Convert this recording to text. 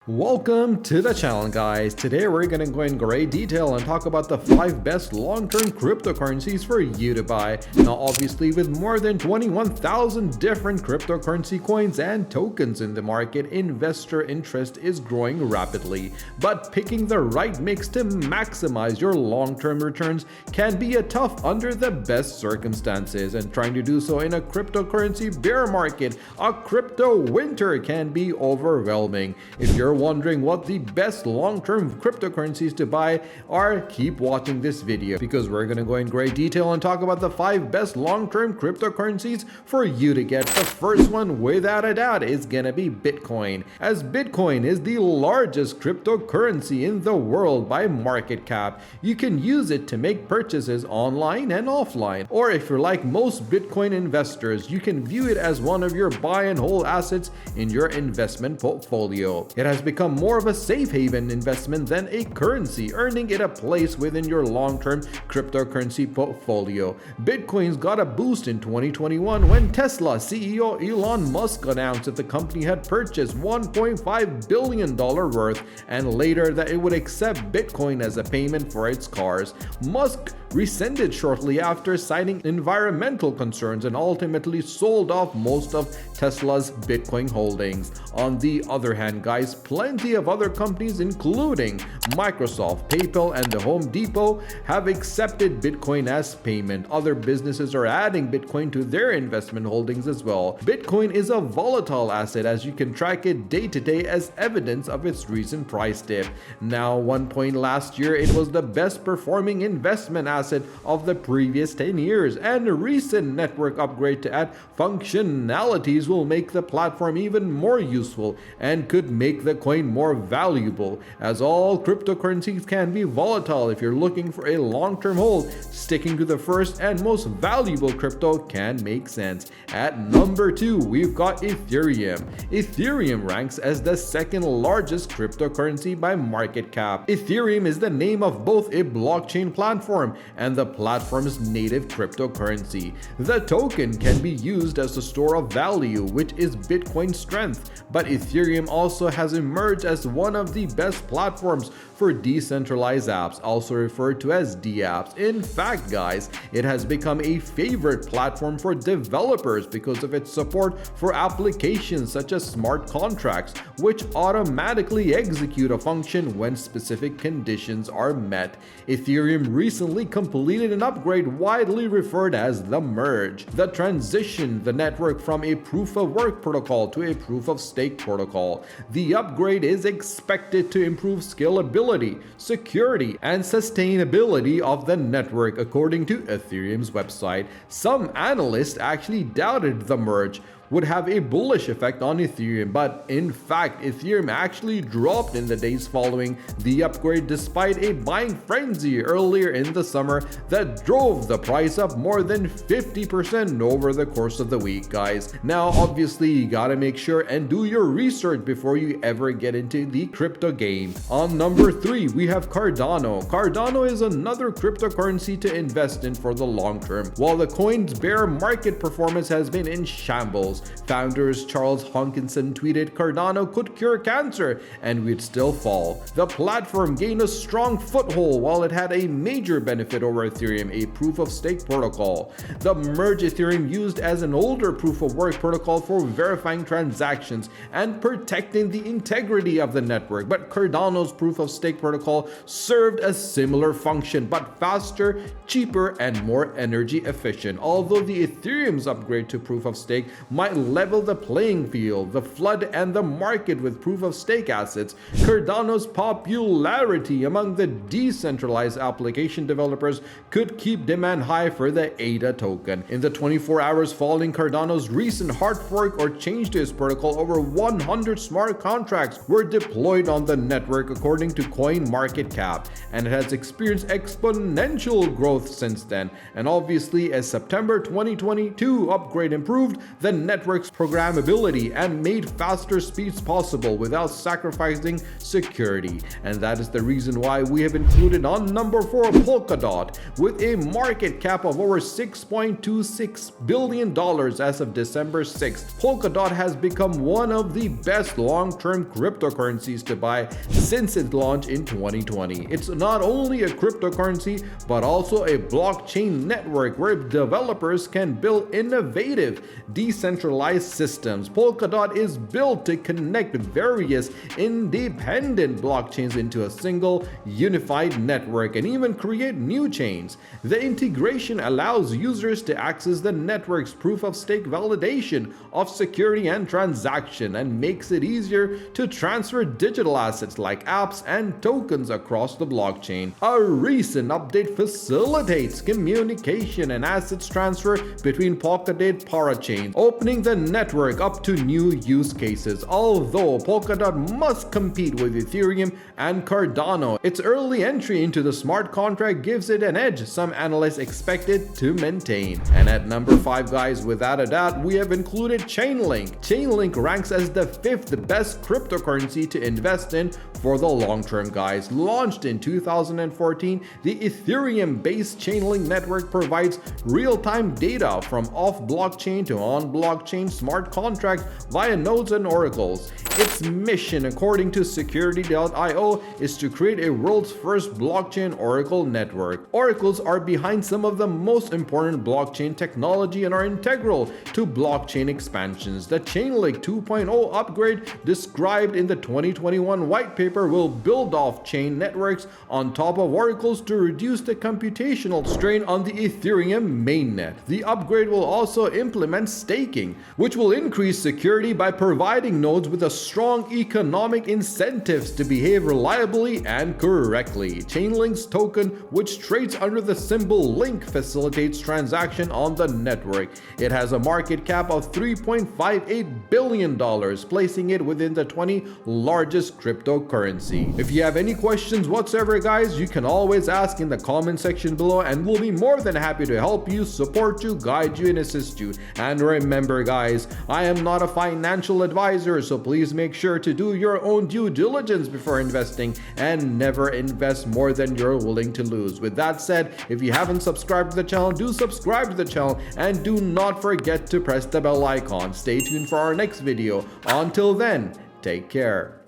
Welcome to the channel, guys. Today we're going to go in great detail and talk about the 5 best long-term cryptocurrencies for you to buy. Now obviously, with more than 21,000 different cryptocurrency coins and tokens in the market, investor interest is growing rapidly. But picking the right mix to maximize your long-term returns can be tough under the best circumstances, and trying to do so in a cryptocurrency bear market, a crypto winter, can be overwhelming. If you're wondering what the best long-term cryptocurrencies to buy are, keep watching this video because we're going to go in great detail and talk about the 5 best long-term cryptocurrencies for you to get. The first one, without a doubt, is going to be Bitcoin, as Bitcoin is the largest cryptocurrency in the world by market cap. You can use it to make purchases online and offline, or if you're like most Bitcoin investors, you can view it as one of your buy and hold assets in your investment portfolio. It has become more of a safe haven investment than a currency, earning it a place within your long-term cryptocurrency portfolio. Bitcoin's got a boost in 2021 when Tesla CEO Elon Musk announced that the company had purchased $1.5 billion worth, and later that it would accept Bitcoin as a payment for its cars. Musk rescinded shortly after citing environmental concerns and ultimately sold off most of Tesla's Bitcoin holdings. On the other hand, guys, plenty of other companies including Microsoft, PayPal, and the Home Depot have accepted Bitcoin as payment. Other businesses are adding Bitcoin to their investment holdings as well. Bitcoin is a volatile asset, as you can track it day to day, as evidence of its recent price dip. Now, one point last year, it was the best performing investment asset of the previous 10 years, and a recent network upgrade to add functionalities will make the platform even more useful and could make the coin more valuable. As all cryptocurrencies can be volatile, if you're looking for a long-term hold, sticking to the first and most valuable crypto can make sense. At number 2, we've got Ethereum. Ethereum ranks as the second largest cryptocurrency by market cap. Ethereum is the name of both a blockchain platform and the platform's native cryptocurrency. The token can be used as a store of value, which is Bitcoin's strength, but Ethereum also has emerged as one of the best platforms for decentralized apps, also referred to as dApps. In fact, guys, it has become a favorite platform for developers because of its support for applications such as smart contracts, which automatically execute a function when specific conditions are met. Ethereum recently completed an upgrade widely referred as the merge that transitioned the network from a proof-of-work protocol to a proof-of-stake protocol. The upgrade is expected to improve scalability, security, and sustainability of the network, according to Ethereum's website. Some analysts actually doubted the merge would have a bullish effect on Ethereum, but in fact, Ethereum actually dropped in the days following the upgrade despite a buying frenzy earlier in the summer that drove the price up more than 50% over the course of the week, guys. Now, obviously, you gotta make sure and do your research before you ever get into the crypto game. On number 3, we have Cardano. Cardano is another cryptocurrency to invest in for the long term. While the coin's bear market performance has been in shambles, founders Charles Hoskinson tweeted Cardano could cure cancer and we'd still fall. The platform gained a strong foothold while it had a major benefit over Ethereum, a proof-of-stake protocol. The merge Ethereum used as an older proof-of-work protocol for verifying transactions and protecting the integrity of the network, but Cardano's proof-of-stake protocol served a similar function, but faster, cheaper, and more energy efficient. Although the Ethereum's upgrade to proof-of-stake might level the playing field, the flood and the market with proof-of-stake assets, Cardano's popularity among the decentralized application developers could keep demand high for the ADA token. In the 24 hours following Cardano's recent hard fork or change to its protocol, over 100 smart contracts were deployed on the network, according to CoinMarketCap, and it has experienced exponential growth since then. And obviously, as September 2022 upgrade improved, the network network's programmability and made faster speeds possible without sacrificing security. And that is the reason why we have included on number 4 Polkadot with a market cap of over $6.26 billion as of December 6th. Polkadot has become one of the best long-term cryptocurrencies to buy since its launch in 2020. It's not only a cryptocurrency but also a blockchain network where developers can build innovative decentralized systems. Polkadot is built to connect various independent blockchains into a single unified network and even create new chains. The integration allows users to access the network's proof of stake validation of security and transaction and makes it easier to transfer digital assets like apps and tokens across the blockchain. A recent update facilitates communication and assets transfer between Polkadot parachains, opening the network up to new use cases. Although Polkadot must compete with Ethereum and Cardano, its early entry into the smart contract gives it an edge some analysts expect it to maintain. And at number 5, guys, without a doubt, we have included Chainlink. Chainlink ranks as the 5th best cryptocurrency to invest in for the long term, guys. Launched in 2014, the Ethereum-based Chainlink network provides real-time data from off-blockchain to on-blockchain smart contracts via nodes and oracles. Its mission, according to security.io, is to create a world's first blockchain oracle network. Oracles are behind some of the most important blockchain technology and are integral to blockchain expansions. The Chainlink 2.0 upgrade described in the 2021 white paper will build off-chain networks on top of oracles to reduce the computational strain on the Ethereum mainnet. The upgrade will also implement staking, which will increase security by providing nodes with a strong economic incentives to behave reliably and correctly. Chainlink's token, which trades under the symbol LINK, facilitates transaction on the network. It has a market cap of $3.58 billion, placing it within the 20 largest cryptocurrency. If you have any questions whatsoever, guys, you can always ask in the comment section below and we'll be more than happy to help you, support you, guide you, and assist you. And remember, guys, I am not a financial advisor, so please make sure to do your own due diligence before investing and never invest more than you're willing to lose. With that said, if you haven't subscribed to the channel, do subscribe to the channel and do not forget to press the bell icon. Stay tuned for our next video. Until then, take care.